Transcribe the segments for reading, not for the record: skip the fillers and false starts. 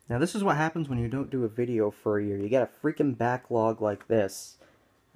Now this is what happens when you don't do a video for a year. You get a freaking backlog like this.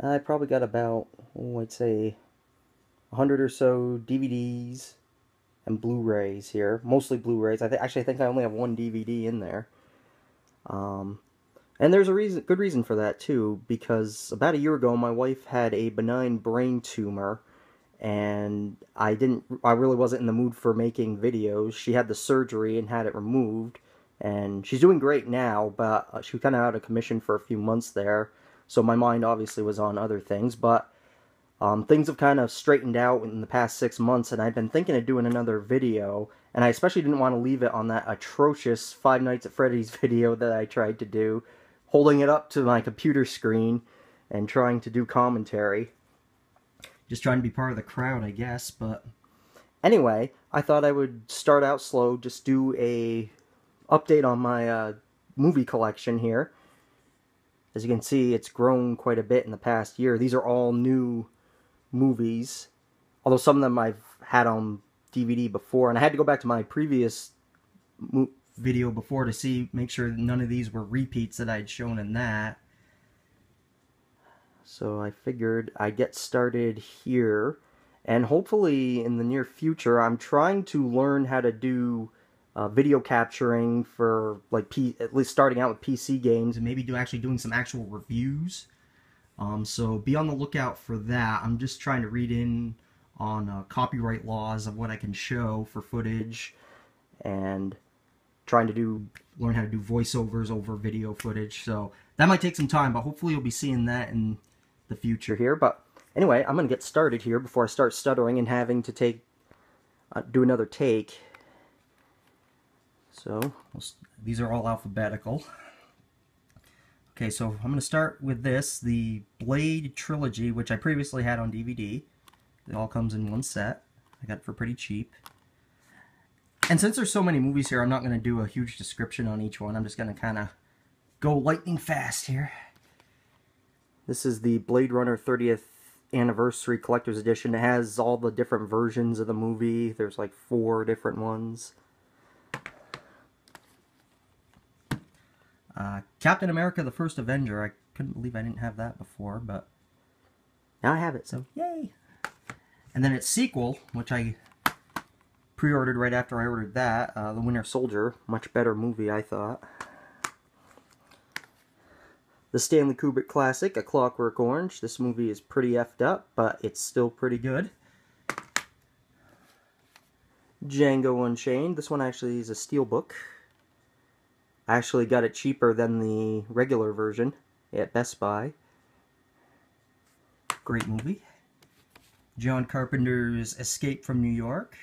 I probably got about, I'd say, 100 or so DVDs and Blu-rays here. Mostly Blu-rays. Actually, I think I only have one DVD in there. And there's a good reason for that too, because about a year ago my wife had a benign brain tumor, and I really wasn't in the mood for making videos. She had the surgery and had it removed, and she's doing great now, but she was kind of out of commission for a few months there, so my mind obviously was on other things, but things have kind of straightened out in the past 6 months, and I've been thinking of doing another video, and I especially didn't want to leave it on that atrocious Five Nights at Freddy's video that I tried to do, holding it up to my computer screen and trying to do commentary. Just trying to be part of the crowd, I guess, but anyway, I thought I would start out slow, just do a update on my movie collection here. As you can see, it's grown quite a bit in the past year. These are all new movies, although some of them I've had on DVD before, and I had to go back to my previous video before to make sure none of these were repeats that I'd shown in that. So I figured I'd get started here, and hopefully in the near future I'm trying to learn how to do video capturing for at least starting out with PC games, and maybe doing some actual reviews. So be on the lookout for that. I'm just trying to read in on copyright laws of what I can show for footage, and trying to learn how to do voiceovers over video footage. So that might take some time, but hopefully you'll be seeing that in the future here. But anyway, I'm going to get started here before I start stuttering and having to do another take. So these are all alphabetical. Okay, so I'm going to start with the Blade Trilogy, which I previously had on DVD. It all comes in one set. I got it for pretty cheap. And since there's so many movies here, I'm not going to do a huge description on each one. I'm just going to kind of go lightning fast here. This is the Blade Runner 30th Anniversary Collector's Edition. It has all the different versions of the movie. There's like 4 different ones. Captain America: The First Avenger. I couldn't believe I didn't have that before, but now I have it, so yay! And then its sequel, which I pre-ordered right after I ordered that, The Winter Soldier. Much better movie, I thought. The Stanley Kubrick classic, A Clockwork Orange. This movie is pretty effed up, but it's still pretty good. Django Unchained. This one actually is a steelbook. I actually got it cheaper than the regular version at Best Buy. Great movie. John Carpenter's Escape from New York.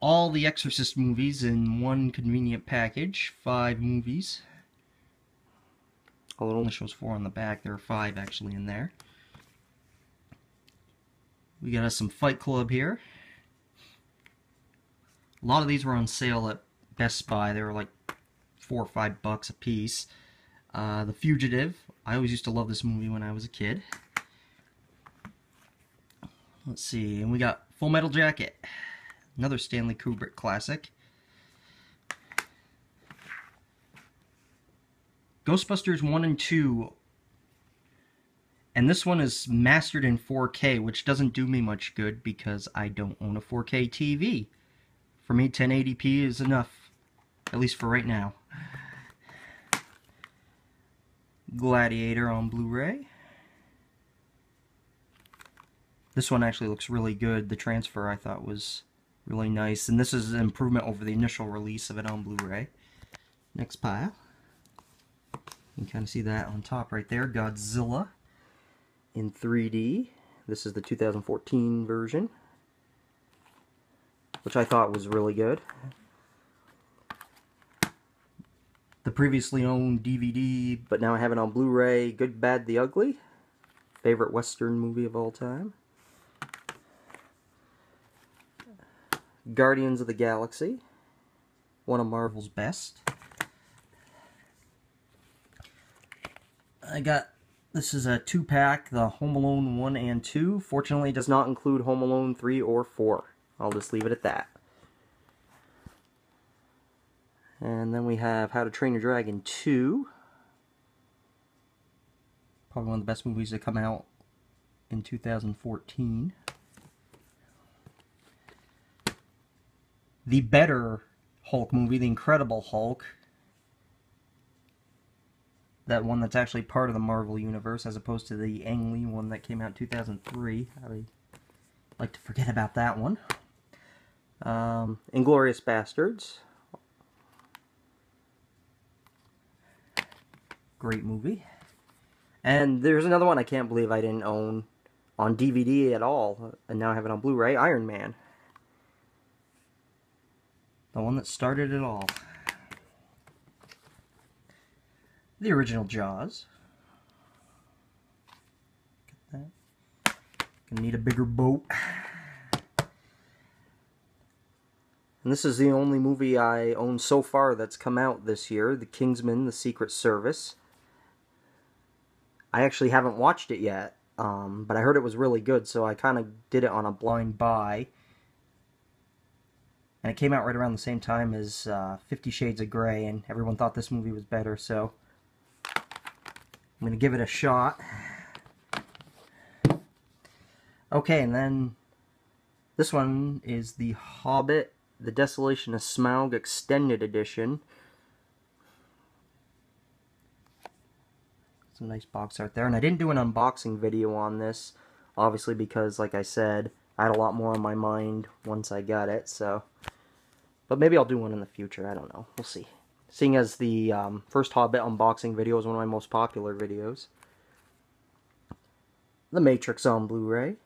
All the Exorcist movies in one convenient package. 5 movies. Although it only shows 4 on the back, there are 5 actually in there. We got us some Fight Club here. A lot of these were on sale at Best Buy. They were like $4 or $5 a piece. The Fugitive. I always used to love this movie when I was a kid. Let's see, and we got Full Metal Jacket. Another Stanley Kubrick classic. Ghostbusters 1 and 2. And this one is mastered in 4K, which doesn't do me much good because I don't own a 4K TV. For me, 1080p is enough, at least for right now. Gladiator on Blu-ray. This one actually looks really good. The transfer I thought was really nice, and this is an improvement over the initial release of it on Blu-ray. Next pile. You can kind of see that on top right there. Godzilla in 3D. This is the 2014 version, which I thought was really good. The previously owned DVD, but now I have it on Blu-ray, Good, Bad, the Ugly. Favorite Western movie of all time. Guardians of the Galaxy. One of Marvel's best. This is a 2-pack, the Home Alone 1 and 2. Fortunately, it does not include Home Alone 3 or 4. I'll just leave it at that. And then we have How to Train Your Dragon 2. Probably one of the best movies that come out in 2014. The better Hulk movie, The Incredible Hulk. That one that's actually part of the Marvel Universe, as opposed to the Ang Lee one that came out in 2003. I like to forget about that one. Inglourious Basterds. Great movie. And there's another one I can't believe I didn't own on DVD at all, and now I have it on Blu-ray, Iron Man. The one that started it all. The original Jaws. Get that. Gonna need a bigger boat. And this is the only movie I own so far that's come out this year, The Kingsman: The Secret Service. I actually haven't watched it yet, but I heard it was really good, so I kind of did it on a blind buy. And it came out right around the same time as 50 Shades of Grey, and everyone thought this movie was better, so I'm going to give it a shot. Okay, and then this one is The Hobbit, The Desolation of Smaug Extended Edition. Some nice box art there, and I didn't do an unboxing video on this, obviously, because, like I said, I had a lot more on my mind once I got it, so... But maybe I'll do one in the future, I don't know, we'll see. Seeing as the first Hobbit unboxing video is one of my most popular videos. The Matrix on Blu-ray.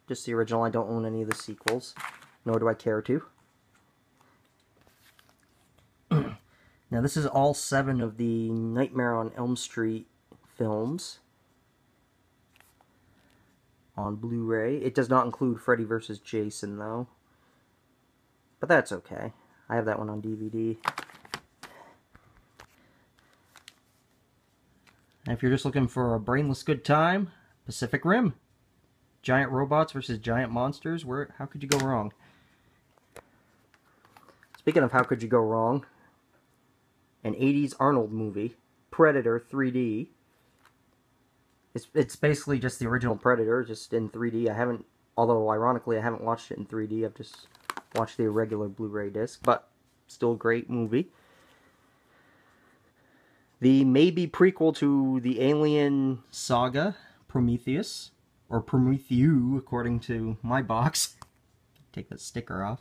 Just the original, I don't own any of the sequels, nor do I care to. Now this is all 7 of the Nightmare on Elm Street films on Blu-ray. It does not include Freddy vs. Jason though, but that's okay. I have that one on DVD. And if you're just looking for a brainless good time, Pacific Rim. Giant robots versus giant monsters. How could you go wrong? Speaking of how could you go wrong, an 80s Arnold movie, Predator 3D. It's basically just the original Predator, just in 3D. I haven't, although ironically I haven't watched it in 3D, I've just watched the irregular Blu-ray disc, but still a great movie. The maybe prequel to the Alien saga, Prometheus, or Prometheu, according to my box. Take that sticker off.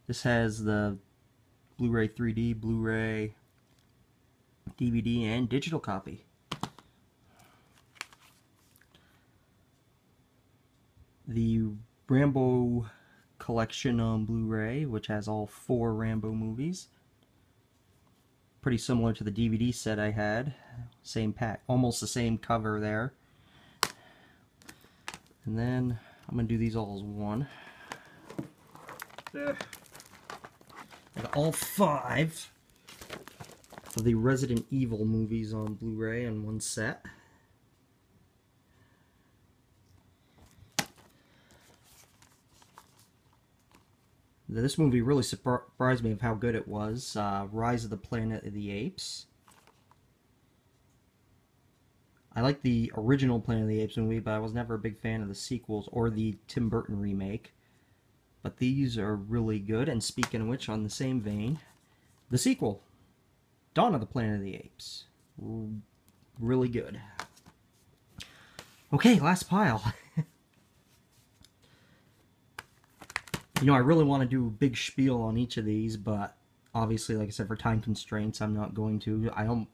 This has the Blu-ray 3D, Blu-ray, DVD, and digital copy. The Rambo collection on Blu-ray, which has all 4 Rambo movies. Pretty similar to the DVD set I had. Same pack, almost the same cover there. And then I'm going to do these all as one. I got all 5 of the Resident Evil movies on Blu-ray in one set. This movie really surprised me of how good it was. Rise of the Planet of the Apes. I like the original Planet of the Apes movie, but I was never a big fan of the sequels or the Tim Burton remake. But these are really good, and speaking of which, on the same vein, the sequel, Dawn of the Planet of the Apes. Really good. Okay, last pile. You know, I really want to do a big spiel on each of these, but obviously, like I said, for time constraints, I'm not going to. I don't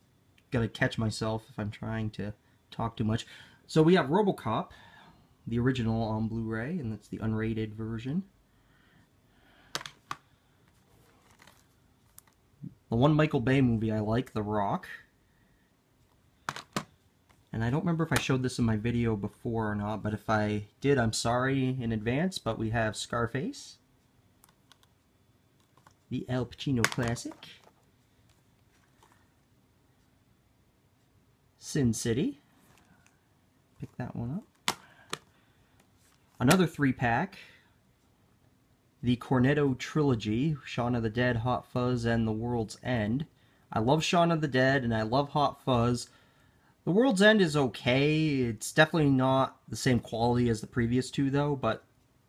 gotta catch myself if I'm trying to talk too much. So we have RoboCop, the original on Blu-ray, and that's the unrated version. The one Michael Bay movie I like, The Rock. And I don't remember if I showed this in my video before or not, but if I did, I'm sorry in advance, but we have Scarface. The Al Pacino classic. Sin City. Pick that one up. Another 3-pack the Cornetto trilogy, Shaun of the Dead, Hot Fuzz, and The World's End. I love Shaun of the Dead, and I love Hot Fuzz. The World's End is okay. It's definitely not the same quality as the previous two, though, but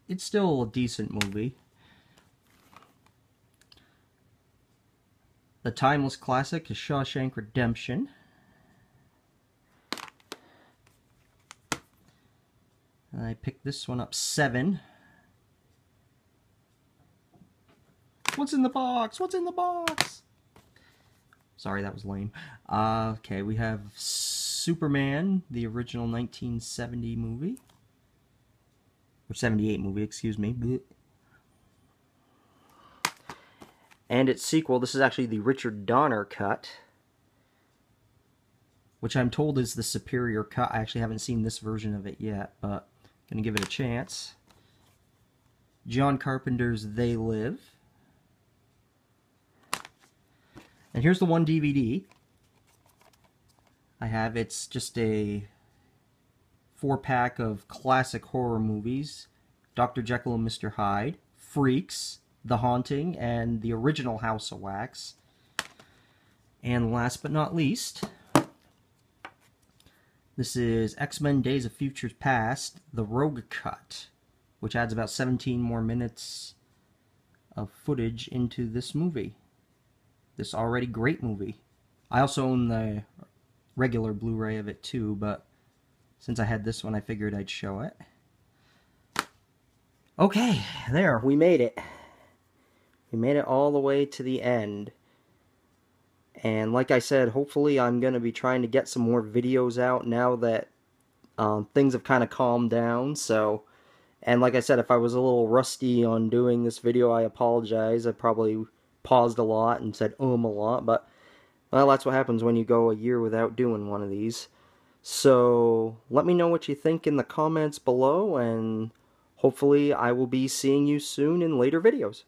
it's still a decent movie. The timeless classic is Shawshank Redemption. And I picked this one up 7. What's in the box? What's in the box? Sorry, that was lame. Okay, we have Superman, the original 1970 movie. Or 78 movie, excuse me. And its sequel, this is actually the Richard Donner cut, which I'm told is the superior cut. I actually haven't seen this version of it yet, but I'm going to give it a chance. John Carpenter's They Live. And here's the one DVD I have. It's just a 4-pack of classic horror movies. Dr. Jekyll and Mr. Hyde, Freaks, The Haunting, and the original House of Wax. And last but not least, this is X-Men Days of Futures Past, the Rogue Cut, which adds about 17 more minutes of footage into this movie. This already great movie. I also own the regular Blu-ray of it too, but since I had this one, I figured I'd show it. Okay, there, we made it. We made it all the way to the end. And like I said, hopefully I'm going to be trying to get some more videos out now that things have kind of calmed down. So, and like I said, if I was a little rusty on doing this video, I apologize. I probably paused a lot and said a lot, but well, that's what happens when you go a year without doing one of these. So let me know what you think in the comments below, and hopefully I will be seeing you soon in later videos.